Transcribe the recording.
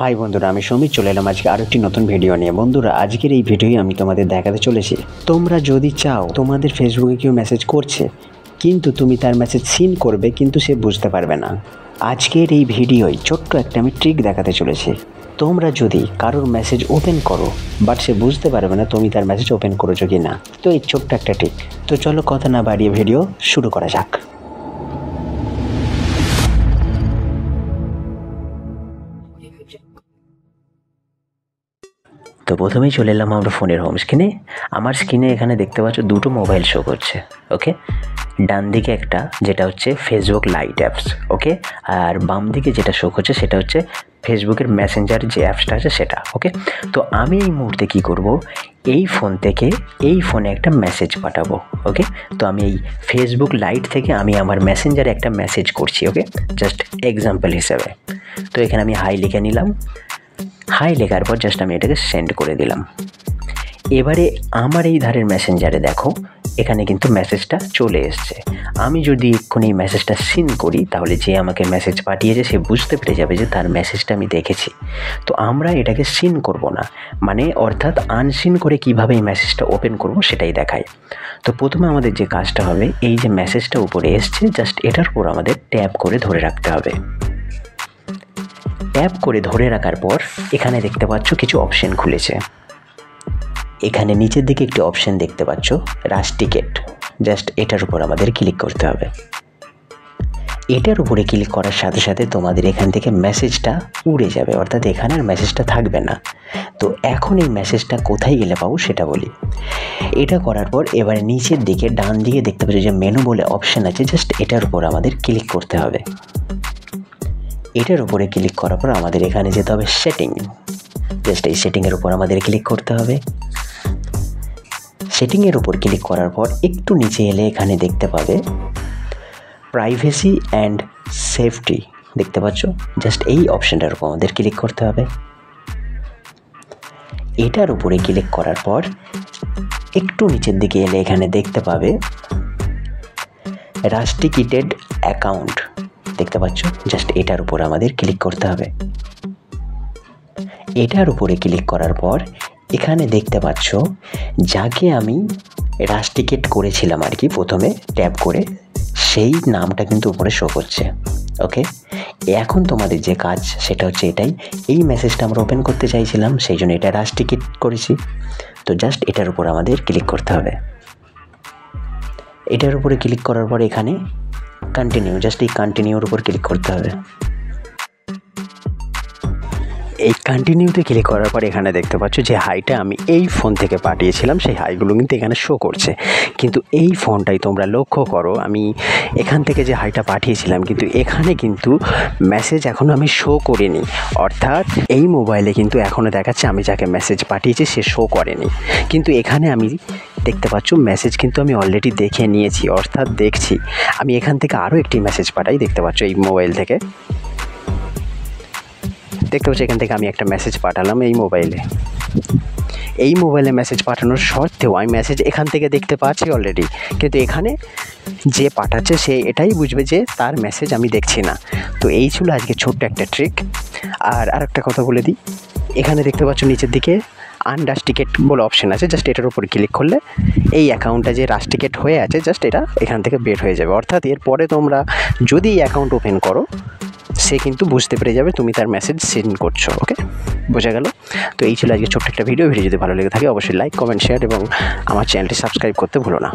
High বন্ধুরা, আমি সৌমিক চলে এলাম আজকে আরও একটি নতুন ভিডিও নিয়ে। বন্ধুরা, আজকের এই ভিডিওই আমি তোমাদের দেখাতে চলেছি। তোমরা যদি চাও তোমাদের ফেসবুকে কেউ মেসেজ করছে, কিন্তু তুমি তার মেসেজ সিন করবে, কিন্তু সে বুঝতে পারবে না। আজকের এই ভিডিওয় ছোট্ট একটা আমি ট্রিক দেখাতে চলেছি। তোমরা যদি কারোর মেসেজ ওপেন করো, বাট সে বুঝতে পারবে না তুমি তার মেসেজ ওপেন করেছো কি না। তো এই ছোট্ট একটা ট্রিক। তো চলো কথা না বাড়িয়ে ভিডিও শুরু করা যাক। তো প্রথমেই চলে এলাম আমরা ফোনের হোম স্ক্রিনে। আমার স্ক্রিনে এখানে দেখতে পাচ্ছ দুটো মোবাইল শো করছে। ওকে, ডান দিকে একটা যেটা হচ্ছে ফেসবুক লাইট অ্যাপস, ওকে, আর বাম দিকে যেটা শো করছে সেটা হচ্ছে ফেসবুকের মেসেঞ্জার যে অ্যাপসটা আছে সেটা। ওকে, তো আমি এই মুহূর্তে কী করব, এই ফোন থেকে এই ফোনে একটা মেসেজ পাঠাবো। ওকে, তো আমি এই ফেসবুক লাইট থেকে আমি আমার মেসেঞ্জারে একটা মেসেজ করছি। ওকে, জাস্ট এক্সাম্পল হিসেবে। তো এখানে আমি হাই লিখে নিলাম। হাই লেখার পর জাস্ট আমি এটাকে সেন্ড করে দিলাম। এবারে আমার এই ধারের মেসেঞ্জারে দেখো এখানে কিন্তু মেসেজটা চলে এসছে। আমি যদি এক্ষুনি এই মেসেজটা সিন করি, তাহলে যে আমাকে মেসেজ পাঠিয়েছে সে বুঝতে পেরে যাবে যে তার মেসেজটা আমি দেখেছি। তো আমরা এটাকে সিন করব না, মানে অর্থাৎ আনসিন করে কিভাবে এই মেসেজটা ওপেন করব সেটাই দেখায়। তো প্রথমে আমাদের যে কাজটা হবে, এই যে মেসেজটা উপরে এসছে জাস্ট এটার উপর আমাদের ট্যাপ করে ধরে রাখতে হবে। ট্যাপ করে ধরে রাখার পর এখানে দেখতে পাচ্ছ কিছু অপশন খুলেছে। এখানে নিচের দিকে একটি অপশন দেখতে পাচ্ছ, রাশ টিকেট। জাস্ট এটার উপর আমাদের ক্লিক করতে হবে। এটার উপরে ক্লিক করার সাথে সাথে তোমাদের এখান থেকে মেসেজটা উড়ে যাবে, অর্থাৎ এখানে আর মেসেজটা থাকবে না। তো এখন এই মেসেজটা কোথায় গেলে পাবো সেটা বলি। এটা করার পর এবারে নিচের দিকে ডান দিকে দেখতে পাচ্ছ যে মেনু বলে অপশন আছে, জাস্ট এটার উপর আমাদের ক্লিক করতে হবে। এটার উপরে ক্লিক করার পর আমাদের এখানে যেতে হবে সেটিং। জাস্ট এই সেটিংয়ের উপর আমাদের ক্লিক করতে হবে। সেটিংয়ের উপর ক্লিক করার পর একটু নিচে এলে এখানে দেখতে পাবে প্রাইভেসি অ্যান্ড সেফটি, দেখতে পাচ্ছ। জাস্ট এই অপশানটার উপর আমাদের ক্লিক করতে হবে। এটার উপরে ক্লিক করার পর একটু নিচের দিকে এলে এখানে দেখতে পাবে রাস্টিকেটেড অ্যাকাউন্ট, দেখতে পাচ্ছ। জাস্ট এটার উপর আমাদের ক্লিক করতে হবে। এটার উপরে ক্লিক করার পর এখানে দেখতে পাচ্ছ যাকে আমি রাস্টিকেট করেছিলাম আর কি প্রথমে ট্যাপ করে, সেই নামটা কিন্তু উপরে শো করছে। ওকে, এখন তোমাদের যে কাজ সেটা হচ্ছে এটাই। এই মেসেজটা আমরা ওপেন করতে চাইছিলাম, সেই জন্য এটা রাস্টিকেট করেছি। তো জাস্ট এটার উপর আমাদের ক্লিক করতে হবে। এটার উপরে ক্লিক করার পর এখানে কন্টিনিউ, জাস্ট এই কন্টিনিউর উপর ক্লিক করতে হবে। এই কন্টিনিউতে ক্লিক করার পর এখানে দেখতে পাচ্ছ যে হাইটা আমি এই ফোন থেকে পাঠিয়েছিলাম, সেই হাইগুলো কিন্তু এখানে শো করছে। কিন্তু এই ফোনটাই তোমরা লক্ষ্য করো, আমি এখান থেকে যে হাইটা পাঠিয়েছিলাম কিন্তু এখানে কিন্তু মেসেজ এখনও আমি শো করিনি, অর্থাৎ এই মোবাইলে কিন্তু এখনও দেখাচ্ছে আমি যাকে মেসেজ পাঠিয়েছি সে শো করেনি। কিন্তু এখানে আমি দেখতে পাচ্ছ মেসেজ কিন্তু আমি অলরেডি দেখে নিয়েছি, অর্থাৎ দেখছি। আমি এখান থেকে আরও একটি মেসেজ পাঠাই, দেখতে পাচ্ছ এই মোবাইল থেকে। দেখতে পাচ্ছি এখান থেকে আমি একটা মেসেজ পাঠালাম এই মোবাইলে। এই মোবাইলে মেসেজ পাঠানোর সত্ত্বেও আমি মেসেজ এখান থেকে দেখতে পাচ্ছি অলরেডি, কিন্তু এখানে যে পাঠাচ্ছে সে এটাই বুঝবে যে তার মেসেজ আমি দেখছি না। তো এই ছিল আজকে ছোট্ট একটা ট্রিক। আর আরেকটা কথা বলে দিই, এখানে দেখতে পাচ্ছ নিচের দিকে আনরাস্টিকেট বলে অপশন আছে, জাস্ট এটার উপর ক্লিক করলে এই অ্যাকাউন্টটা যে রাস্টিকেট হয়ে আছে জাস্ট এটা এখান থেকে বের হয়ে যাবে। অর্থাৎ এরপরে তোমরা যদি এই অ্যাকাউন্ট ওপেন করো, সে কিন্তু বুঝতে পেরে যাবে তুমি তার মেসেজ সেন্ড করছো। ওকে, বোঝা গেল? তো এই ছিল আজকে ছোট্ট একটা ভিডিও যদি ভালো লেগে থাকে অবশ্যই লাইক, কমেন্ট, শেয়ার এবং আমার চ্যানেলটি সাবস্ক্রাইব করতে ভুলো না।